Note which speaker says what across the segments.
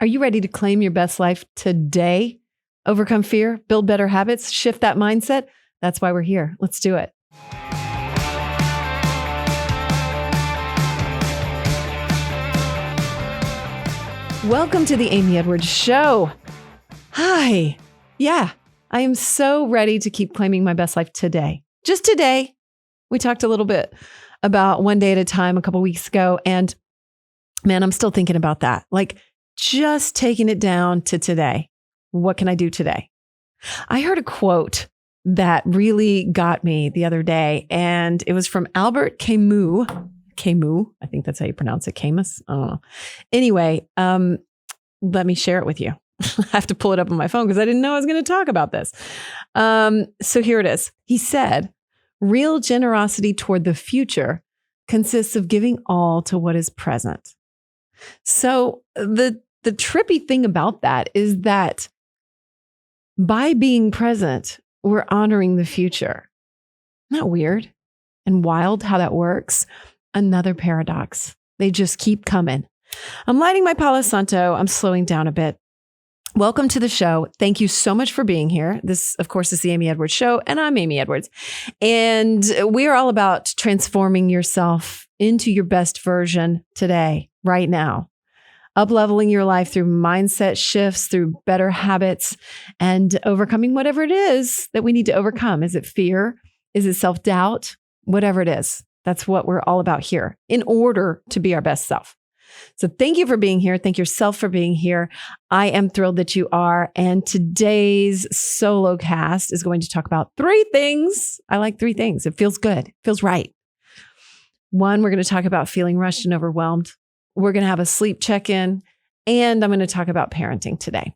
Speaker 1: Are you ready to claim your best life today? Overcome fear, build better habits, shift that mindset? That's why we're here. Let's do it. Welcome to the Amy Edwards Show. Hi. Yeah, I am so ready to keep claiming my best life today. Just today. We talked a little bit about one day at a time a couple weeks ago. And man, I'm still thinking about that. Like just taking it down to today. What can I do today? I heard a quote that really got me the other day, and it was from Albert Camus. Camus, I think that's how you pronounce it. Camus? I don't know. Anyway, let me share it with you. I have to pull it up on my phone because I didn't know I was going to talk about this. So here it is. He said, real generosity toward the future consists of giving all to what is present. So the trippy thing about that is that by being present, we're honoring the future. Isn't that weird and wild how that works? Another paradox. They just keep coming. I'm lighting my Palo Santo. I'm slowing down a bit. Welcome to the show. Thank you so much for being here. This, of course, is the Amy Edwards Show, and I'm Amy Edwards. And we are all about transforming yourself into your best version today, right now. Up-leveling your life through mindset shifts, through better habits, and overcoming whatever it is that we need to overcome. Is it fear? Is it self-doubt? Whatever it is. That's what we're all about here in order to be our best self. So thank you for being here. Thank yourself for being here. I am thrilled that you are. And today's solo cast is going to talk about 3 things. I like 3 things. It feels good. It feels right. 1, we're going to talk about feeling rushed and overwhelmed. We're going to have a sleep check-in, and I'm going to talk about parenting today.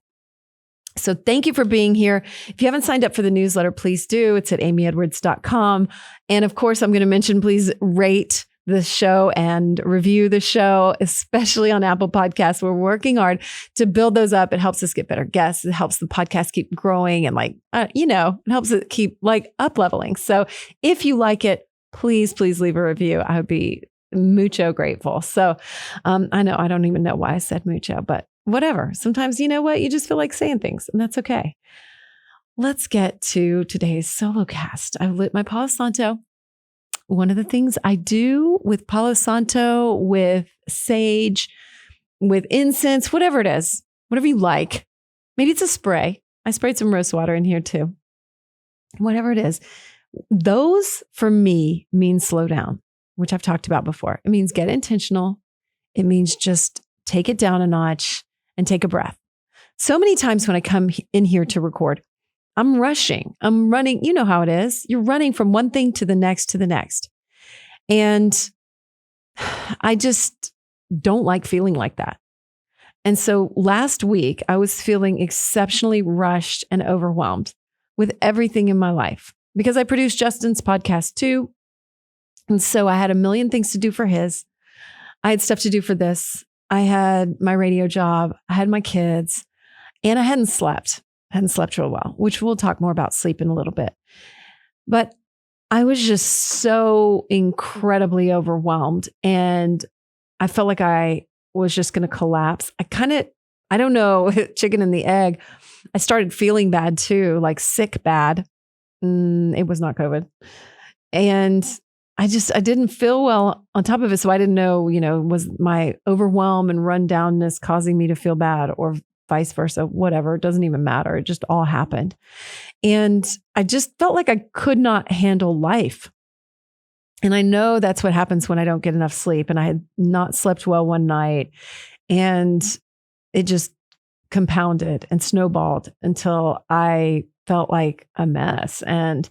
Speaker 1: So thank you for being here. If you haven't signed up for the newsletter, please do. It's at amyedwards.com. And of course, I'm going to mention, please rate the show and review the show, especially on Apple Podcasts. We're working hard to build those up. It helps us get better guests. It helps the podcast keep growing and it helps it keep up leveling. So if you like it, please leave a review. I would be mucho grateful. So I know I don't even know why I said mucho, but whatever. Sometimes you know what? You just feel like saying things, and that's okay. Let's get to today's solo cast. I've lit my Palo Santo. One of the things I do with Palo Santo, with sage, with incense, whatever it is, whatever you like. Maybe it's a spray. I sprayed some rose water in here too. Whatever it is. Those for me mean slow down, which I've talked about before. It means get intentional. It means just take it down a notch and take a breath. So many times when I come in here to record, I'm rushing. I'm running. You know how it is. You're running from one thing to the next to the next. And I just don't like feeling like that. And so last week, I was feeling exceptionally rushed and overwhelmed with everything in my life because I produced Justin's podcast too. And so I had a million things to do for his. I had stuff to do for this. I had my radio job. I had my kids, and I hadn't slept real well, which we'll talk more about sleep in a little bit. But I was just so incredibly overwhelmed, and I felt like I was just going to collapse. I don't know, chicken and the egg. I started feeling bad too, like sick bad. It was not COVID. And I didn't feel well on top of it. So I didn't know, was my overwhelm and rundownness causing me to feel bad or vice versa, whatever. It doesn't even matter. It just all happened. And I just felt like I could not handle life. And I know that's what happens when I don't get enough sleep. And I had not slept well one night, and it just compounded and snowballed until I felt like a mess and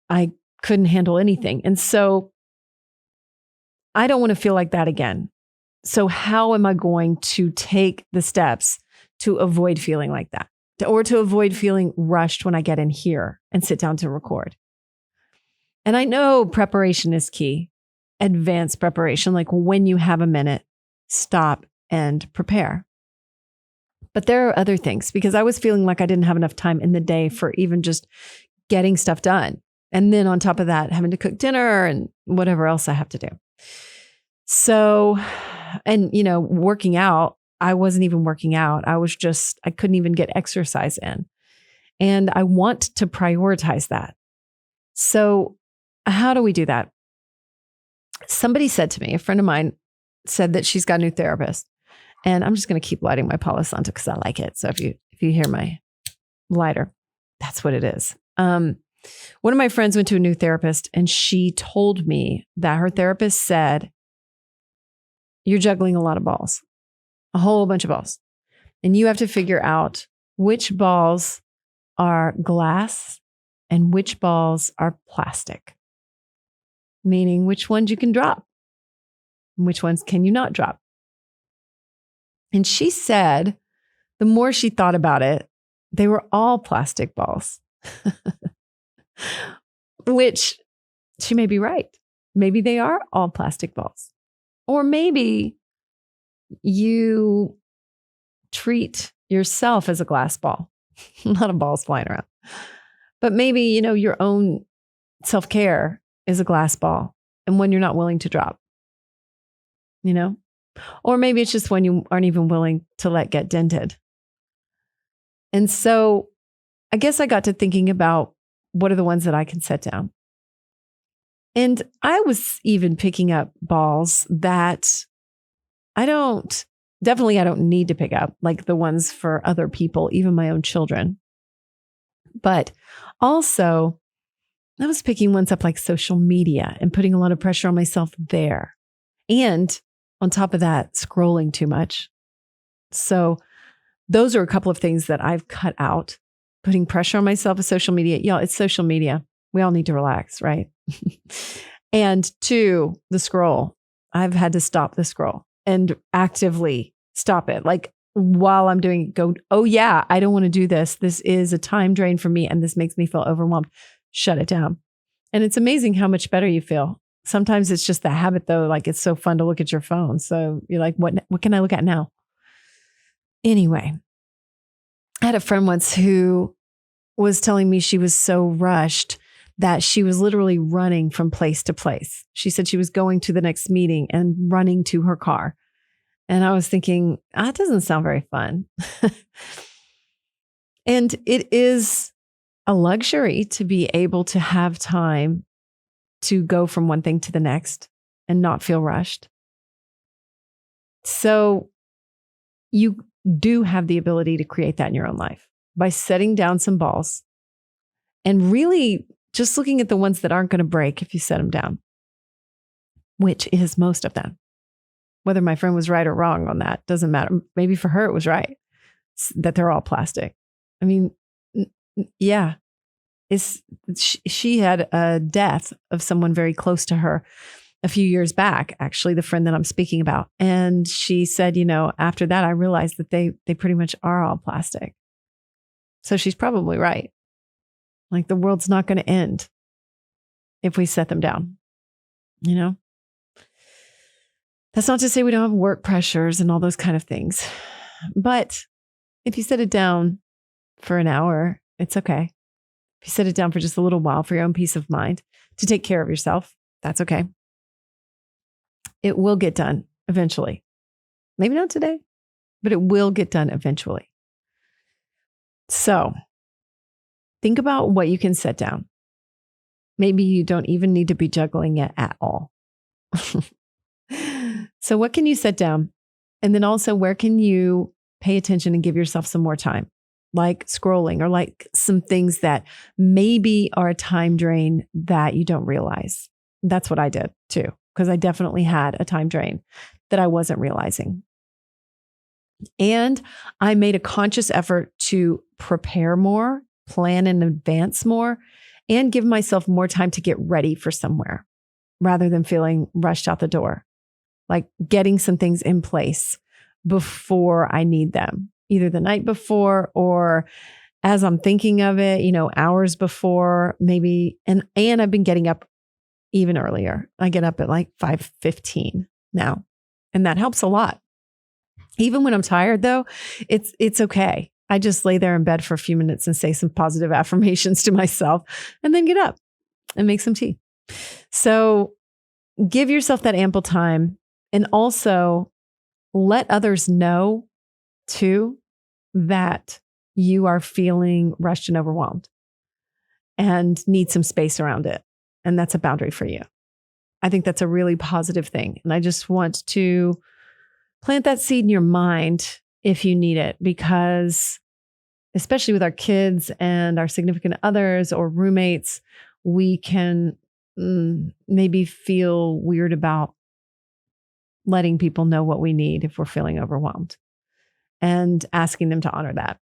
Speaker 1: I couldn't handle anything. And so I don't want to feel like that again. So how am I going to take the steps to avoid feeling like that, or to avoid feeling rushed when I get in here and sit down to record? And I know preparation is key, advanced preparation, like when you have a minute, stop and prepare. But there are other things, because I was feeling like I didn't have enough time in the day for even just getting stuff done. And then on top of that, having to cook dinner and whatever else I have to do. So, and working out, I wasn't even working out. I couldn't even get exercise in. And I want to prioritize that. So how do we do that? Somebody said to me, a friend of mine said that she's got a new therapist. And I'm just going to keep lighting my Palo Santo because I like it. So if you hear my lighter, that's what it is. One of my friends went to a new therapist and she told me that her therapist said, you're juggling a lot of balls, a whole bunch of balls. And you have to figure out which balls are glass and which balls are plastic. Meaning which ones you can drop and which ones can you not drop. And she said, the more she thought about it, they were all plastic balls, which she may be right. Maybe they are all plastic balls. Or maybe you treat yourself as a glass ball, a lot of balls flying around. But maybe, your own self-care is a glass ball and one you're not willing to drop, Or maybe it's just one you aren't even willing to let get dented. And so I guess I got to thinking about what are the ones that I can set down. And I was even picking up balls that I don't need to pick up, like the ones for other people, even my own children. But also, I was picking ones up like social media and putting a lot of pressure on myself there. And on top of that, scrolling too much. So those are a couple of things that I've cut out. Putting pressure on myself with social media. Y'all, it's social media. We all need to relax, right? And 2, the scroll. I've had to stop the scroll and actively stop it. Like while I'm doing it, go, oh yeah, I don't want to do this. This is a time drain for me and this makes me feel overwhelmed. Shut it down. And it's amazing how much better you feel. Sometimes it's just the habit though. Like it's so fun to look at your phone. So you're like, what can I look at now? Anyway, I had a friend once who was telling me she was so rushed that she was literally running from place to place. She said she was going to the next meeting and running to her car. And I was thinking, that doesn't sound very fun. And it is a luxury to be able to have time to go from one thing to the next and not feel rushed. So you do have the ability to create that in your own life by setting down some balls and really just looking at the ones that aren't going to break if you set them down, which is most of them. Whether my friend was right or wrong on that doesn't matter. Maybe for her it was right that they're all plastic. I mean, yeah, she had a death of someone very close to her a few years back, actually, the friend that I'm speaking about. And she said, after that, I realized that they pretty much are all plastic. So she's probably right. Like the world's not going to end if we set them down, That's not to say we don't have work pressures and all those kind of things. But if you set it down for an hour, it's okay. If you set it down for just a little while for your own peace of mind, to take care of yourself, that's okay. It will get done eventually. Maybe not today, but it will get done eventually. So think about what you can set down. Maybe you don't even need to be juggling it at all. So what can you set down? And then also, where can you pay attention and give yourself some more time? Like scrolling or like some things that maybe are a time drain that you don't realize. That's what I did too, because I definitely had a time drain that I wasn't realizing. And I made a conscious effort to prepare more, plan in advance more, and give myself more time to get ready for somewhere rather than feeling rushed out the door. Like getting some things in place before I need them, either the night before or as I'm thinking of it, hours before maybe. And I've been getting up even earlier. I get up at like 5:15 now, and that helps a lot. Even when I'm tired though, it's okay. I just lay there in bed for a few minutes and say some positive affirmations to myself and then get up and make some tea. So give yourself that ample time and also let others know Two, that you are feeling rushed and overwhelmed and need some space around it. And that's a boundary for you. I think that's a really positive thing. And I just want to plant that seed in your mind if you need it, because especially with our kids and our significant others or roommates, we can maybe feel weird about letting people know what we need if we're feeling overwhelmed and asking them to honor that.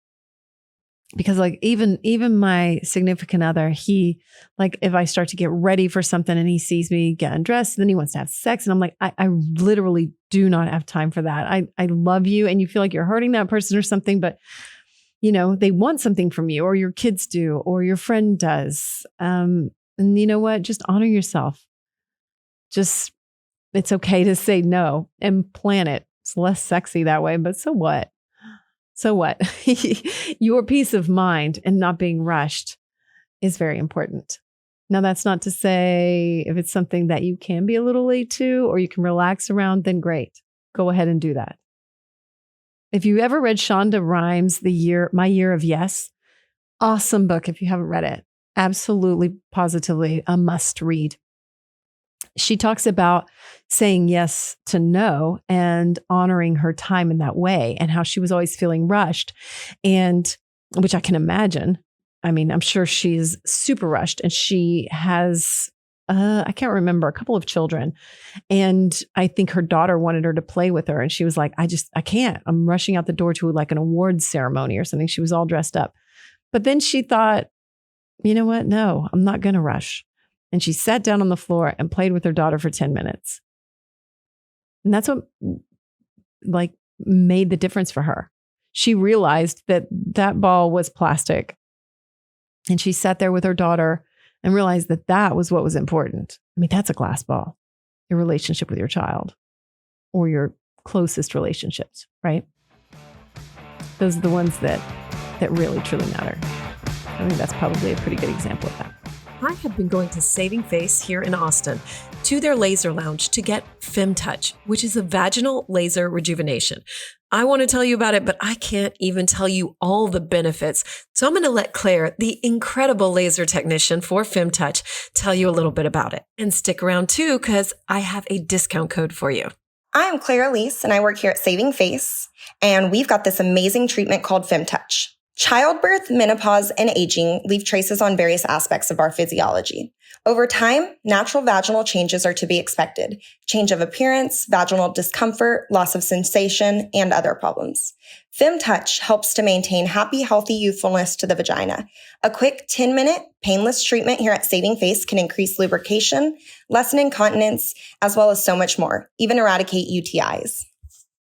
Speaker 1: Because like even my significant other, he, like, if I start to get ready for something and he sees me get undressed, then he wants to have sex. And I'm like, I literally do not have time for that. I love you and you feel like you're hurting that person or something, but you know, they want something from you, or your kids do, or your friend does. And you know what? Just honor yourself. Just, it's okay to say no and plan it. It's less sexy that way, but so what? So what? Your peace of mind and not being rushed is very important. Now, that's not to say if it's something that you can be a little late to, or you can relax around, then great. Go ahead and do that. If you ever read Shonda Rhimes' My Year of Yes, awesome book if you haven't read it. Absolutely, positively a must read. She talks about saying yes to no and honoring her time in that way, and how she was always feeling rushed, and which I can imagine. I mean, I'm sure she's super rushed, and she has, I can't remember, a couple of children. And I think her daughter wanted her to play with her. And she was like, I can't. I'm rushing out the door to like an awards ceremony or something. She was all dressed up. But then she thought, you know what? No, I'm not going to rush. And she sat down on the floor and played with her daughter for 10 minutes. And that's what like made the difference for her. She realized that that ball was plastic. And she sat there with her daughter and realized that that was what was important. I mean, that's a glass ball, your relationship with your child or your closest relationships, right? Those are the ones that really, truly matter. I think that's probably a pretty good example of that.
Speaker 2: I have been going to Saving Face here in Austin to their laser lounge to get FemTouch, which is a vaginal laser rejuvenation. I want to tell you about it, but I can't even tell you all the benefits. So I'm going to let Claire, the incredible laser technician for FemTouch, tell you a little bit about it. And stick around too, because I have a discount code for you.
Speaker 3: I'm Claire Elise, and I work here at Saving Face, and we've got this amazing treatment called FemTouch. Childbirth, menopause, and aging leave traces on various aspects of our physiology. Over time, natural vaginal changes are to be expected. Change of appearance, vaginal discomfort, loss of sensation, and other problems. FemTouch helps to maintain happy, healthy youthfulness to the vagina. A quick 10-minute painless treatment here at Saving Face can increase lubrication, lessen incontinence, as well as so much more, even eradicate UTIs.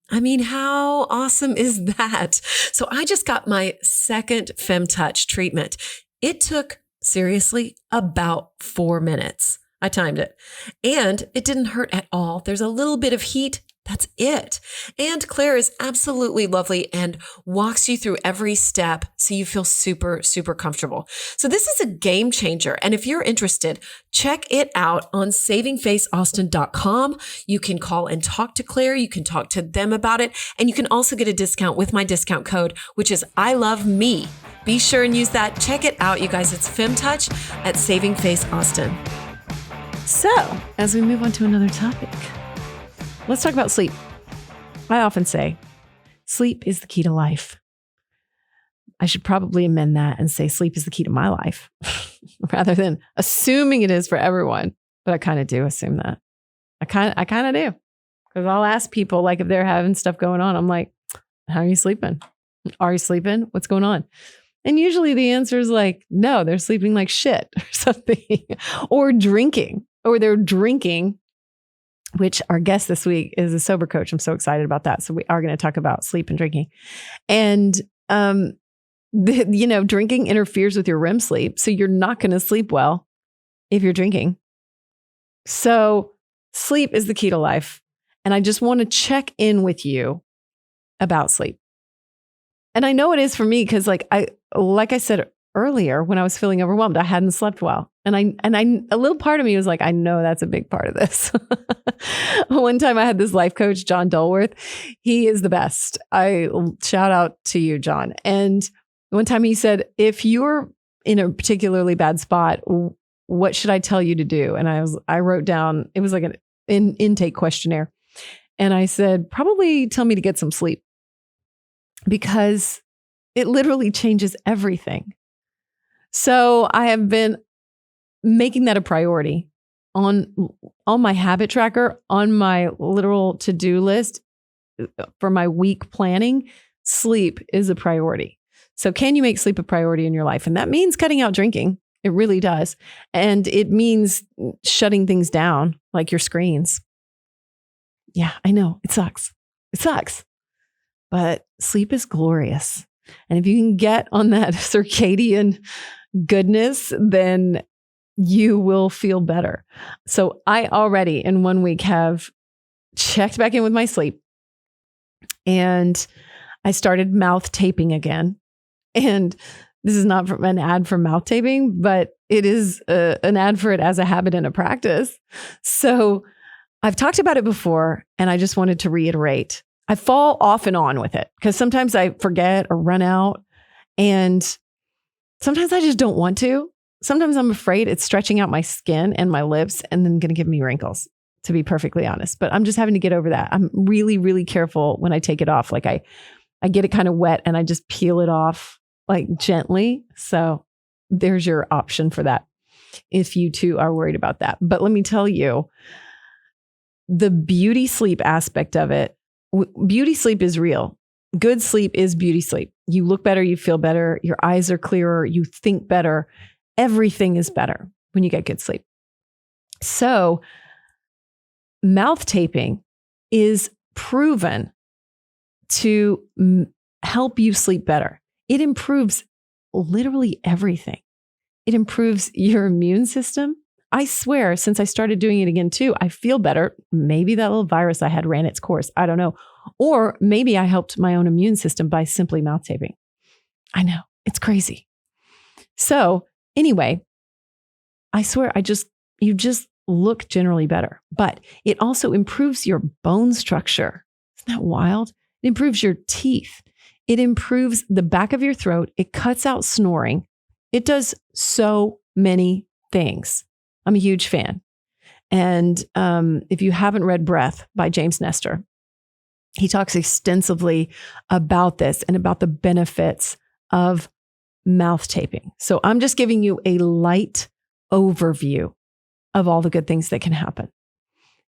Speaker 2: I mean, how awesome is that? So I just got my second FemTouch treatment. It took, seriously, about 4 minutes. I timed it. And it didn't hurt at all. There's a little bit of heat. That's it. And Claire is absolutely lovely and walks you through every step so you feel super, super comfortable. So this is a game changer. And if you're interested, check it out on savingfaceaustin.com. You can call and talk to Claire. You can talk to them about it. And you can also get a discount with my discount code, which is I Love Me. Be sure and use that. Check it out, you guys. It's FemTouch at Saving Face Austin.
Speaker 1: So as we move on to another topic, let's talk about sleep. I often say sleep is the key to life. I should probably amend that and say sleep is the key to my life rather than assuming it is for everyone. But I kind of do assume that. I kind of do. Because I'll ask people, like, if they're having stuff going on, I'm like, how are you sleeping? Are you sleeping? What's going on? And usually the answer is like, no, they're sleeping like shit or something, or drinking, or they're drinking, which our guest this week is a sober coach. I'm so excited about that. So we are going to talk about sleep and drinking. And, drinking interferes with your REM sleep. So you're not going to sleep well if you're drinking. So sleep is the key to life. And I just want to check in with you about sleep. And I know it is for me because like I said earlier, when I was feeling overwhelmed, I hadn't slept well. A little part of me was like, I know that's a big part of this. One time I had this life coach, John Dulworth. He is the best. I shout out to you, John. And one time he said, if you're in a particularly bad spot, what should I tell you to do? And I wrote down, it was like an intake questionnaire. And I said, probably tell me to get some sleep, because it literally changes everything. So I have been making that a priority on my habit tracker, on my literal to-do list for my week planning. Sleep is a priority. So can you make sleep a priority in your life? And that means cutting out drinking. It really does. And it means shutting things down, like your screens. Yeah, I know. It sucks. It sucks. But sleep is glorious. And if you can get on that circadian goodness, then you will feel better. So I already in 1 week have checked back in with my sleep. And I started mouth taping again. And this is not an ad for mouth taping, but it is an ad for it as a habit and a practice. So I've talked about it before, and I just wanted to reiterate. I fall off and on with it because sometimes I forget or run out, and sometimes I just don't want to. Sometimes I'm afraid it's stretching out my skin and my lips and then going to give me wrinkles, to be perfectly honest. But I'm just having to get over that. I'm really, really careful when I take it off. Like I get it kind of wet and I just peel it off like gently. So there's your option for that if you too are worried about that. But let me tell you, the beauty sleep aspect of it, beauty sleep is real. Good sleep is beauty sleep. You look better, you feel better, your eyes are clearer, you think better. Everything is better when you get good sleep. So mouth taping is proven to help you sleep better. It improves literally everything. It improves your immune system. I swear, since I started doing it again too, I feel better. Maybe that little virus I had ran its course. I don't know. Or maybe I helped my own immune system by simply mouth taping. I know, it's crazy. So anyway, I swear, you just look generally better, but it also improves your bone structure. Isn't that wild? It improves your teeth. It improves the back of your throat. It cuts out snoring. It does so many things. I'm a huge fan. And if you haven't read Breath by James Nestor, he talks extensively about this and about the benefits of mouth taping. So I'm just giving you a light overview of all the good things that can happen.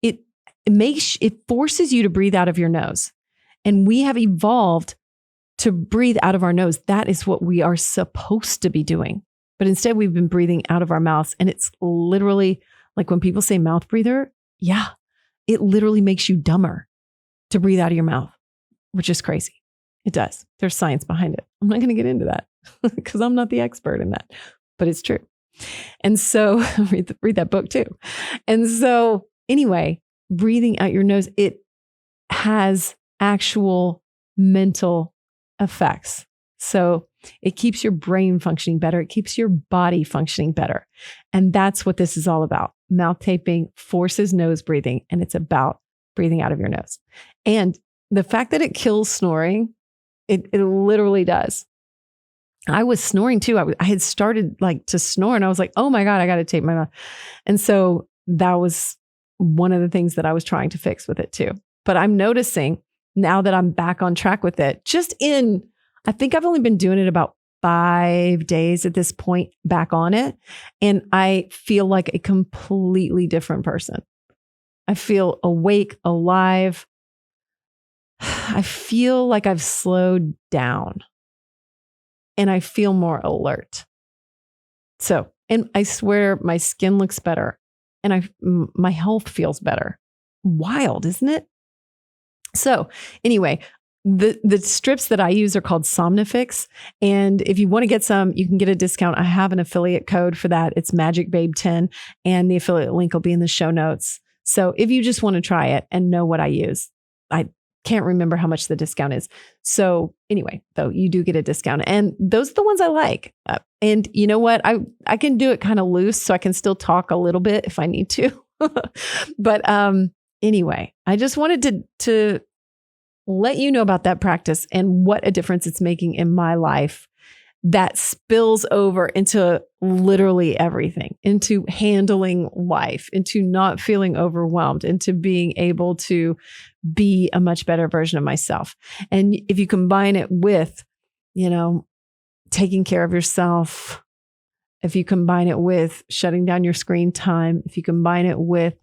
Speaker 1: It forces you to breathe out of your nose. And we have evolved to breathe out of our nose. That is what we are supposed to be doing. But instead, we've been breathing out of our mouths. And it's literally like when people say mouth breather, yeah, it literally makes you dumber to breathe out of your mouth, which is crazy. It does. There's science behind it. I'm not going to get into that because I'm not the expert in that, but it's true. And so read that book too. And so anyway, breathing out your nose, it has actual mental effects. So it keeps your brain functioning better. It keeps your body functioning better. And that's what this is all about. Mouth taping forces nose breathing, and it's about breathing out of your nose. And the fact that it kills snoring, it literally does. I was snoring too. I had started to snore, and I was like, oh my God, I got to tape my mouth. And so that was one of the things that I was trying to fix with it too. But I'm noticing now that I'm back on track with it, I think I've only been doing it about 5 days at this point back on it. And I feel like a completely different person. I feel awake, alive. I feel like I've slowed down and I feel more alert. So, and I swear my skin looks better and my health feels better. Wild, isn't it? So anyway, the strips that I use are called Somnifix. And if you want to get some, you can get a discount. I have an affiliate code for that. It's MagicBabe10, and the affiliate link will be in the show notes. So if you just want to try it and know what I use, Can't remember how much the discount is. So anyway, though, you do get a discount. And those are the ones I like. And you know what? I can do it kind of loose so I can still talk a little bit if I need to. But anyway, I just wanted to let you know about that practice and what a difference it's making in my life that spills over into literally everything, into handling life, into not feeling overwhelmed, into being able to be a much better version of myself. And if you combine it with, taking care of yourself, if you combine it with shutting down your screen time, if you combine it with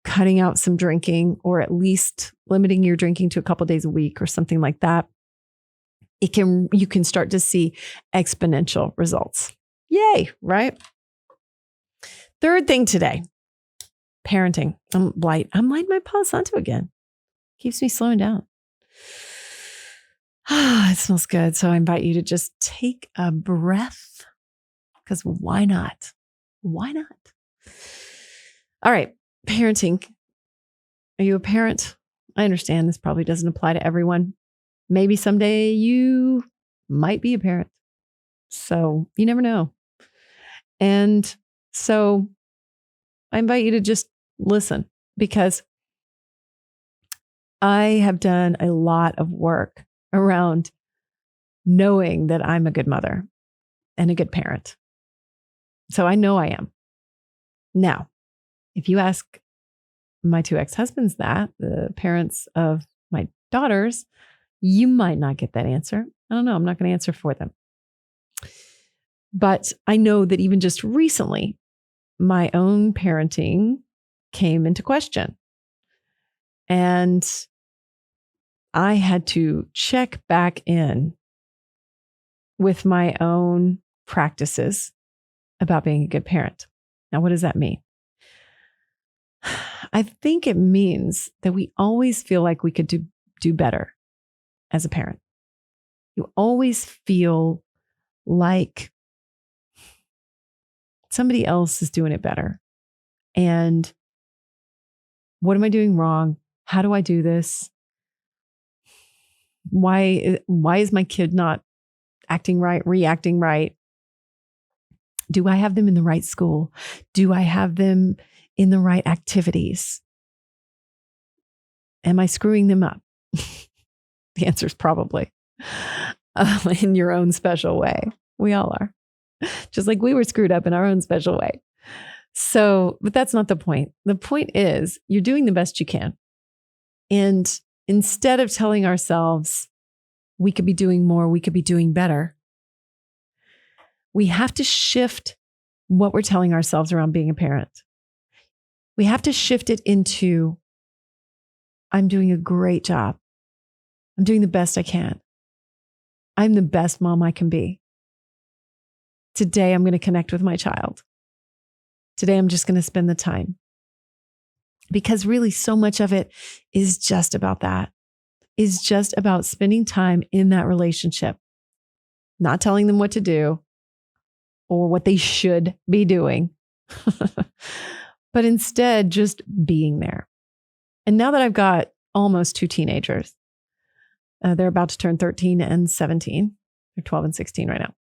Speaker 1: cutting out some drinking, or at limiting your drinking to a couple days a week or something like that, you can start to see exponential results. Yay, right? Third thing today, parenting. I'm lighting my Palo Santo again. Keeps me slowing down. It smells good. So I invite you to just take a breath, because why not? Why not? All right, parenting. Are you a parent? I understand this probably doesn't apply to everyone. Maybe someday you might be a parent. So you never know. And so I invite you to just listen, because I have done a lot of work around knowing that I'm a good mother and a good parent. So I know I am. Now, if you ask my two ex-husbands that, the parents of my daughters, you might not get that answer. I don't know. I'm not going to answer for them. But I know that even just recently, my own parenting came into question. And I had to check back in with my own practices about being a good parent. Now, what does that mean? I think it means that we always feel like we could do better as a parent. You always feel like somebody else is doing it better. And what am I doing wrong? How do I do this? Why is my kid not acting right, reacting right? Do I have them in the right school? Do I have them in the right activities? Am I screwing them up? The answer is probably in your own special way. We all are. Just like we were screwed up in our own special way. So, but that's not the point. The point is you're doing the best you can. And instead of telling ourselves we could be doing more, we could be doing better, we have to shift what we're telling ourselves around being a parent. We have to shift it into, I'm doing a great job. I'm doing the best I can. I'm the best mom I can be. Today, I'm going to connect with my child. Today, I'm just going to spend the time. Because really, so much of it is just about that, is just about spending time in that relationship, not telling them what to do or what they should be doing, but instead just being there. And now that I've got almost two teenagers, they're about to turn 13 and 17. They're 12 and 16 right now.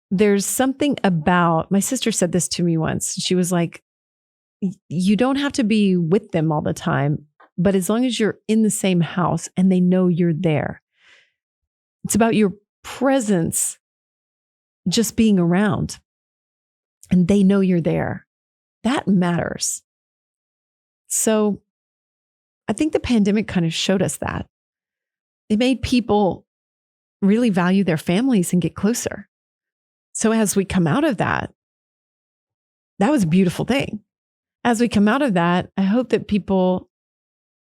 Speaker 1: There's something about, my sister said this to me once. She was like, you don't have to be with them all the time, but as long as you're in the same house and they know you're there, it's about your presence just being around and they know you're there. That matters. So I think the pandemic kind of showed us that. It made people really value their families and get closer. So as we come out of that, that was a beautiful thing. As we come out of that, I hope that people,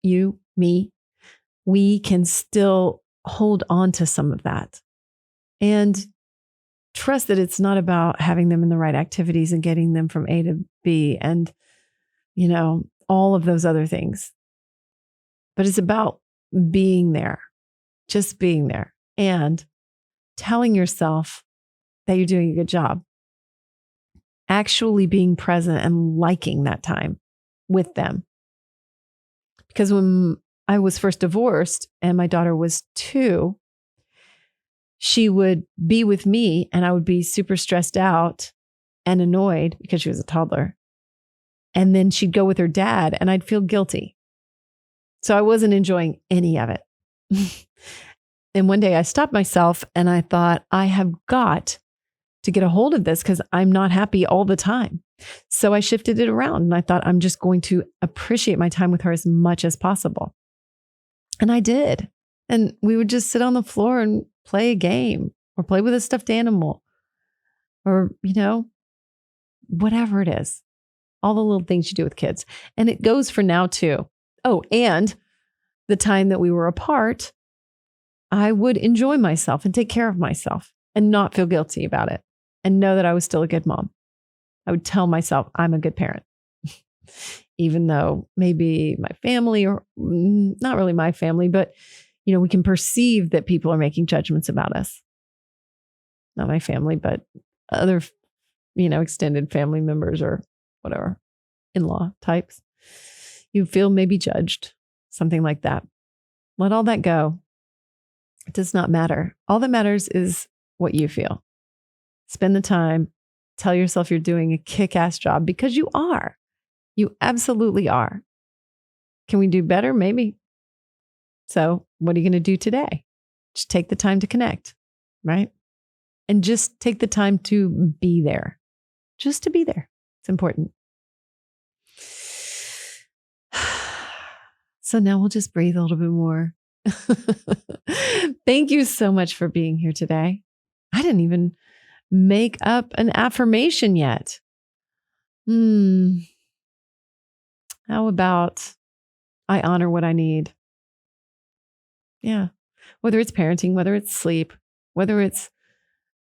Speaker 1: you, me, we can still hold on to some of that and trust that it's not about having them in the right activities and getting them from A to B and, all of those other things. But it's about being there, just being there and telling yourself that you're doing a good job. Actually being present and liking that time with them. Because when I was first divorced and my daughter was 2, she would be with me and I would be super stressed out and annoyed because she was a toddler. And then she'd go with her dad and I'd feel guilty. So I wasn't enjoying any of it. And one day I stopped myself and I thought, I have got to get a hold of this because I'm not happy all the time. So I shifted it around and I thought, I'm just going to appreciate my time with her as much as possible. And I did. And we would just sit on the floor and play a game or play with a stuffed animal or, whatever it is. All the little things you do with kids. And it goes for now too. Oh, and the time that we were apart, I would enjoy myself and take care of myself and not feel guilty about it and know that I was still a good mom. I would tell myself I'm a good parent, even though maybe my family, or not really my family, but we can perceive that people are making judgments about us. Not my family, but other, extended family members or whatever, in-law types. You feel maybe judged, something like that. Let all that go. It does not matter. All that matters is what you feel. Spend the time. Tell yourself you're doing a kick-ass job because you are. You absolutely are. Can we do better? Maybe. So what are you going to do today? Just take the time to connect, right? And just take the time to be there. Just to be there. It's important. So now we'll just breathe a little bit more. Thank you so much for being here today. I didn't even make up an affirmation yet. How about I honor what I need? Yeah. Whether it's parenting, whether it's sleep, whether it's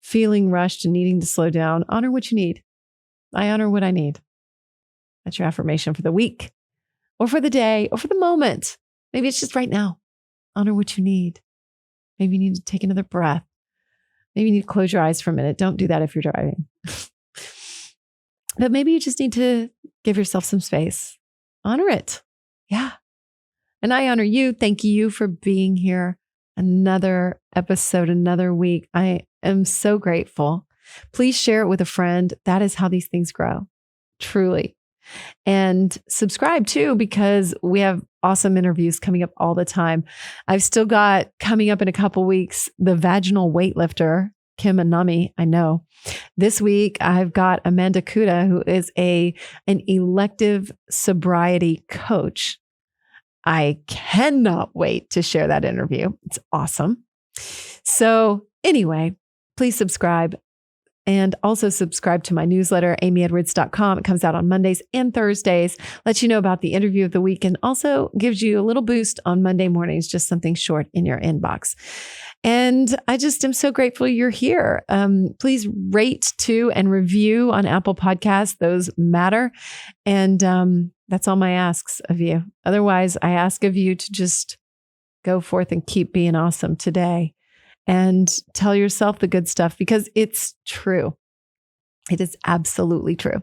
Speaker 1: feeling rushed and needing to slow down, honor what you need. I honor what I need. That's your affirmation for the week or for the day or for the moment. Maybe it's just right now. Honor what you need. Maybe you need to take another breath. Maybe you need to close your eyes for a minute. Don't do that if you're driving. But maybe you just need to give yourself some space. Honor it. Yeah. And I honor you. Thank you for being here. Another episode, another week. I am so grateful. Please share it with a friend. That is how these things grow. Truly. And subscribe too, because we have awesome interviews coming up all the time. I've still got coming up in a couple weeks, the vaginal weightlifter, Kim Anami, I know. This week, I've got Amanda Kuda, who is an elective sobriety coach. I cannot wait to share that interview. It's awesome. So anyway, please subscribe. And also subscribe to my newsletter, amyedwards.com. It comes out on Mondays and Thursdays, lets you know about the interview of the week, and also gives you a little boost on Monday mornings, just something short in your inbox. And I just am so grateful you're here. Please rate too and review on Apple Podcasts. Those matter. And that's all my asks of you. Otherwise, I ask of you to just go forth and keep being awesome today. And tell yourself the good stuff because it's true. It is absolutely true.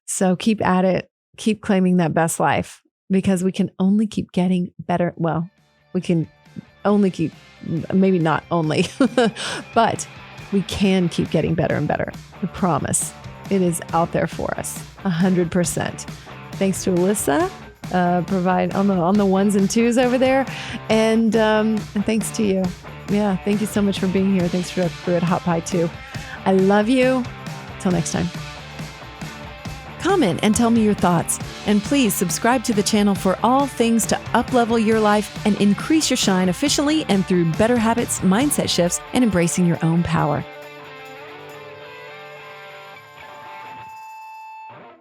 Speaker 1: So keep at it. Keep claiming that best life because we can only keep getting better. Well, we can only keep, maybe not only, but we can keep getting better and better. I promise. It is out there for us, 100%. Thanks to Alyssa. Provide on the ones and twos over there. And thanks to you. Yeah, thank you so much for being here. Thanks for the crew at Hot Pie too. I love you. Till next time. Comment and tell me your thoughts. And please subscribe to the channel for all things to uplevel your life and increase your shine efficiently and through better habits, mindset shifts, and embracing your own power.